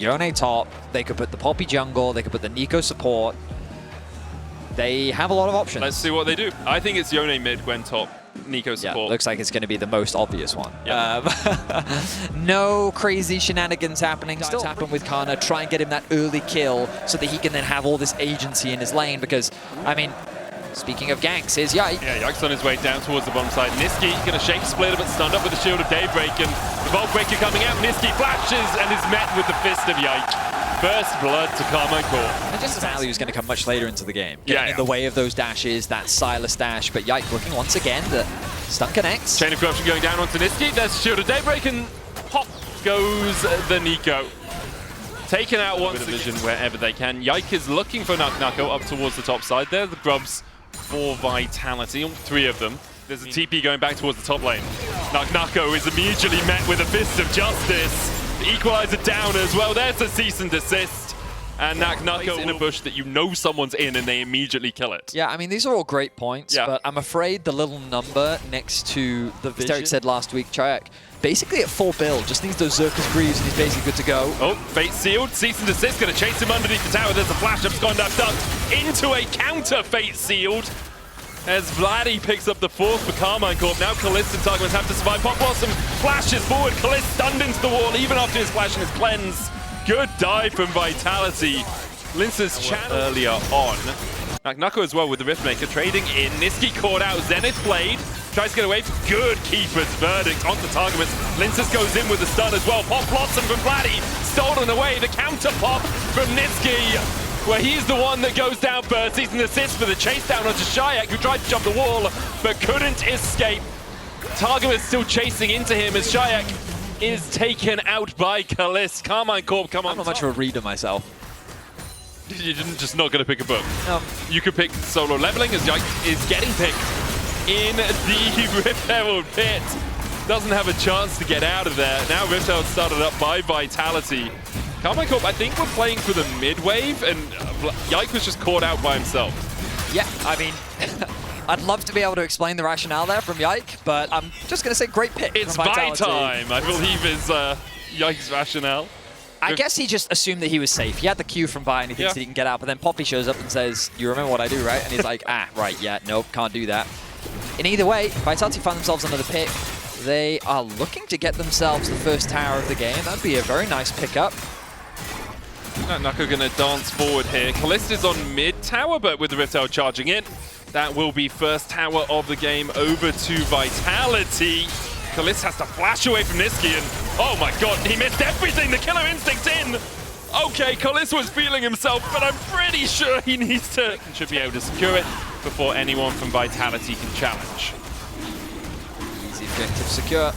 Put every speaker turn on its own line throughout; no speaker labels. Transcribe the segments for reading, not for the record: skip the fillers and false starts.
Yone top, they could put the Poppy jungle, they could put the Nico support. They have a lot of options.
Let's see what they do. I think it's Yone mid, Gwen top, Nico support.
Yeah, looks like it's going to be the most obvious one.
Yep.
No crazy shenanigans happening. Still happen with Kana. Try and get him that early kill so that he can then have all this agency in his lane. Because, I mean, speaking of ganks, here's Yike.
Yeah, Yike's on his way down towards the bottom side. Niski going to shape splitter, but stunned up with the Shield of Daybreak. And the Vault Breaker coming out. Niski flashes and is met with the Fist of Yike. First blood to Karmine Corp.
And just as value is going to come much later into the game.
Yeah,
in the way of those dashes, that Silas dash. But Yike looking once again, the stun connects.
Chain of Corruption going down onto Niski. There's Shield of Daybreak and pop goes the Nico. Taken out once vision wherever they can. Yike is looking for Nako up towards the top side there. The Grubs for Vitality, all three of them. There's a TP going back towards the top lane. Nako is immediately met with a Fist of Justice. The Equalizer down as well. There's a cease and desist. And Nako in a bush that you know someone's in and they immediately kill it.
Yeah, I mean, these are all great points, but I'm afraid the little number next to the vision, Derek said last week, Chayak, basically at full build, just needs those Zerkas Greaves and he's basically good to go.
Oh, Fate sealed, cease and desist, gonna chase him underneath the tower. There's a flash up, Skondak ducked into a counter Fate sealed. As Vladdy picks up the fourth for Karmine Corp. Now Kalist and Targums have to survive. Pop Blossom flashes forward. Kalist stunned into the wall even after his flash and his cleanse. Good dive from Vitality. Lince's channel earlier on. Nako as well with the Riftmaker trading in. Niski caught out. Zenith Blade tries to get away. Good Keeper's Verdict onto Targums. Linces goes in with the stun as well. Pop Blossom from Vladdy. Stolen away. The counter pop from Niski, where he's the one that goes down first. He's an assist for the chase down onto Shayak, who tried to jump the wall, but couldn't escape. Targum is still chasing into him as Shayak is taken out by Kalist. Karmine Corp come on.
I'm not much of a reader myself.
You're just not going to pick a book.
No.
You could pick solo leveling as Yike is getting picked in the Rift Herald pit. Doesn't have a chance to get out of there. Now Rift Herald started up by Vitality. Karmine Corp, I think, we're playing for the mid-wave, and Yike was just caught out by himself.
Yeah, I mean, I'd love to be able to explain the rationale there from Yike, but I'm just going to say great pick.
It's my time, I believe, is Yike's rationale.
I guess he just assumed that he was safe. He had the Q from Vi and he thinks that he can get out, but then Poppy shows up and says, you remember what I do, right? And he's like, right, yeah, nope, can't do that. In either way, Vitality find themselves another pick. They are looking to get themselves the first tower of the game. That'd be a very nice pickup.
Nako gonna dance forward here. Kalist is on mid tower, but with the Rift Herald charging in, that will be first tower of the game over to Vitality. Kalist has to flash away from Niski, and oh my god, he missed everything! The killer instinct's in! Okay, Kalist was feeling himself, but I'm pretty sure he needs to... should be able to secure it before anyone from Vitality can challenge.
Easy objective secure.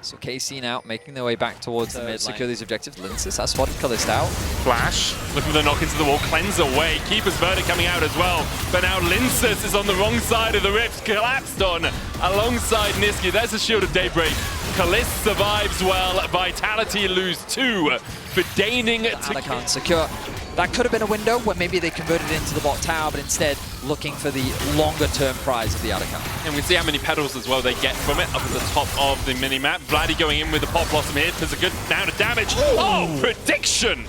So KC now making their way back towards the mid, secure these objectives. Linces has spotted Kalist out.
Flash, looking for the knock into the wall, cleanse away. Keeper's Verdict coming out as well. But now Linces is on the wrong side of the rift, collapsed on alongside Niski. There's a Shield of Daybreak. Kalist survives well. Vitality lose 2 for deigning to...
can't secure. That could have been a window where maybe they converted it into the bot tower, but instead looking for the longer-term prize of the Atacant.
And we see how many petals as well they get from it up at the top of the mini-map. Vladdy going in with the Pop Blossom here. There's a good amount of damage. Oh, prediction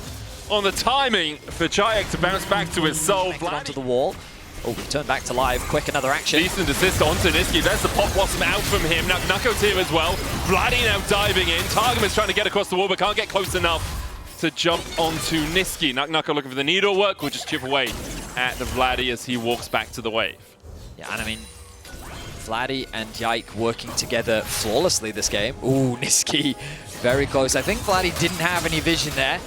on the timing for Chayak to bounce back to his soul.
Onto the wall. Oh, turn back to live. Quick, another action.
Decent assist onto Niski. There's the Pop Blossom out from him. Now Nako's here as well. Vladdy now diving in. Targum is trying to get across the wall, but can't get close enough to jump onto Niski. Nako looking for the needlework. Will just chip away at the Vladdy as he walks back to the wave.
Yeah, and I mean, Vladdy and Yike working together flawlessly this game. Ooh, Niski, very close. I think Vladdy didn't have any vision there.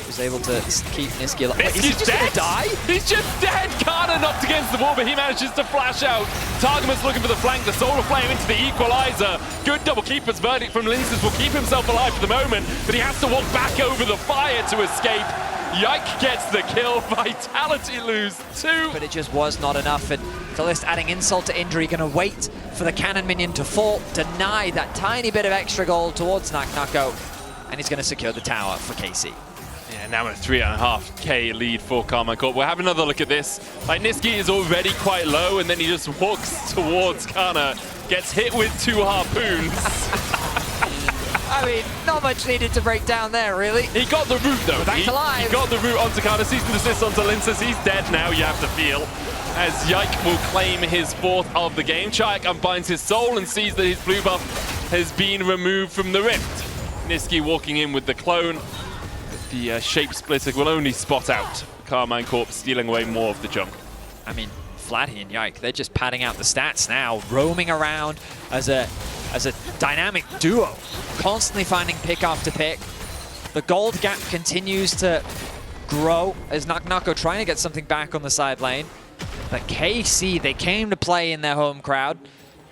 Was able to keep Niski alive. Is he just gonna die?
He's just dead! Kana knocked against the wall, but he manages to flash out. Targumus looking for the flank, the Solar Flame into the Equalizer. Good double Keeper's Verdict from Linces will keep himself alive for the moment, but he has to walk back over the fire to escape. Yike gets the kill, Vitality lose 2.
But it just was not enough, and Kalist adding insult to injury, gonna wait for the cannon minion to fall, deny that tiny bit of extra gold towards Nako, and he's gonna secure the tower for KC.
Yeah, now a 3.5k lead for Karmine Corp. We'll have another look at this. Like, Niski is already quite low, and then he just walks towards Kana, gets hit with 2 harpoons.
I mean, not much needed to break down there, really.
He got the root, though.
Back to live.
He got the root onto Carter. Cease and desist onto Linces. He's dead now, you have to feel. As Yike will claim his 4th of the game. Chayek unbinds his soul and sees that his blue buff has been removed from the rift. Niski walking in with the clone. The shape splitter will only spot out Karmine Corp stealing away more of the junk.
I mean, Vladdy and Yike, they're just padding out the stats now, roaming around as a dynamic duo, constantly finding pick after pick. The gold gap continues to grow as Nako trying to get something back on the side lane. But KC, they came to play in their home crowd.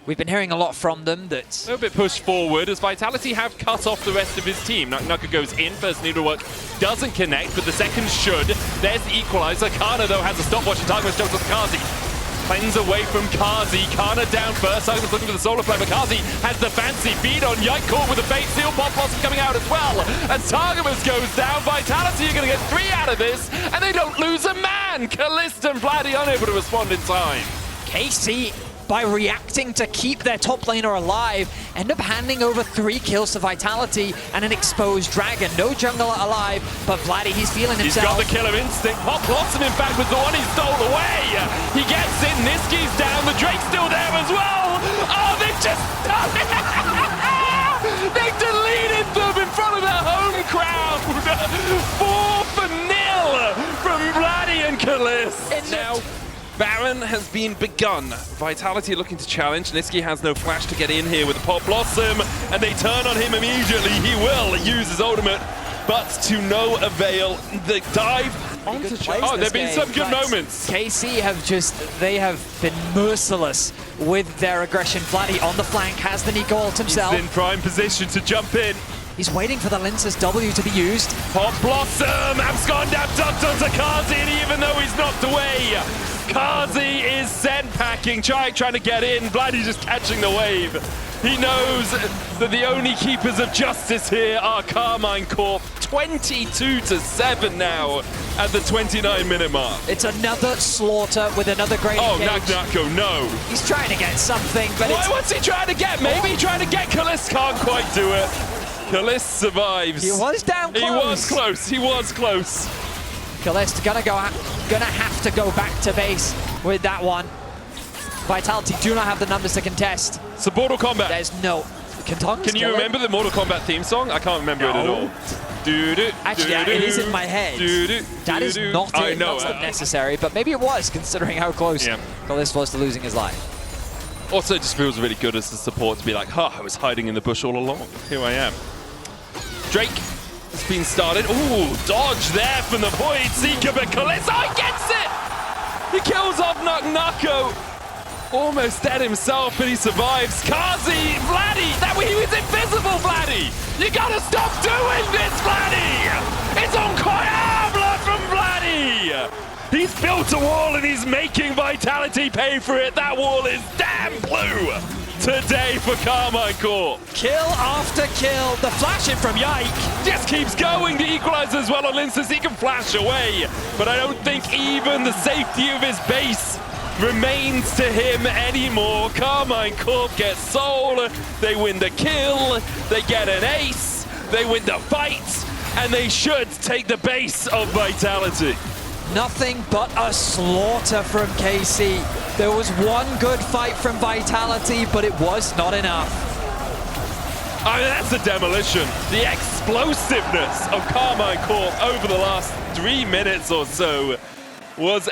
We've been hearing a lot from them that...
A little bit pushed forward as Vitality have cut off the rest of his team. Naka goes in, first needlework doesn't connect, but the second should. There's the equalizer. Kana, though, has a stopwatch and Targus jumps on Kazi. Cleanse away from Kazi. Kana down first. Targus looking for the solar flame, but Kazi has the fancy feed on Yike Corp with a bait seal. Pop Blossom coming out as well. As Targus goes down, Vitality are going to get 3 out of this, and they don't lose a man. Kalista and Vladdy unable to respond in time.
KC, by reacting to keep their top laner alive, end up handing over 3 kills to Vitality and an exposed dragon. No jungler alive, but Vladdy, he's feeling himself.
He's got the killer instinct. Pop Blossom, in fact, was the one he stole away. He gets in, Niski's down, the Drake's still there as well. Oh, they've just done it! They've deleted them in front of their home crowd. 4-0 from Vladdy and Kalist. Now, Baron has been begun. Vitality looking to challenge. Niski has no flash to get in here with the Pop Blossom, and they turn on him immediately. He will use his ultimate, but to no avail. The dive onto Oh, there have been some good moments.
KC they have been merciless with their aggression. Vladdy on the flank has the Nico ult himself.
He's in prime position to jump in.
He's waiting for the Linces W to be used.
Pop Blossom, abscond abduct onto Kazi, and even though he's knocked away, Kazi is sent packing. Chayek trying to get in, Vladdy just catching the wave. He knows that the only keepers of justice here are Karmine Corp. 22-7 now at the 29-minute mark.
It's another slaughter with another great engage.
Nako, no.
He's trying to get something, but
what's he trying to get? Maybe trying to get Kalist, can't quite do it. Kalist survives.
He was down close.
He was close. He was close.
Kalist gonna have to go back to base with that one. Vitality do not have the numbers to contest.
So Mortal Kombat.
There's no...
Can you remember the Mortal Kombat theme song? I can't remember it at all.
Actually, it is in my head. That is not it. I know. Not necessary, but maybe it was, considering how close Kalist was to losing his life.
Also, it just feels really good as the support to be like, I was hiding in the bush all along. Here I am. Drake has been started. Ooh, dodge there from the Void Seeker, but Kalista gets it! He kills off Nako. Almost dead himself, but he survives. Kazi, Vladdy, he was invisible, Vladdy! You gotta stop doing this, Vladdy! It's incroyable from Vladdy! He's built a wall and he's making Vitality pay for it. That wall is damn blue today for Karmine Corp.
Kill after kill. The flash in from Yike
just keeps going. The equalizer as well on Linces. He can flash away, but I don't think even the safety of his base remains to him anymore. Karmine Corp gets soul. They win the kill. They get an ace. They win the fight, and they should take the base of Vitality.
Nothing but a slaughter from KC. There was one good fight from Vitality, but it was not enough.
I mean, that's a demolition. The explosiveness of Karmine Corp over the last 3 minutes or so was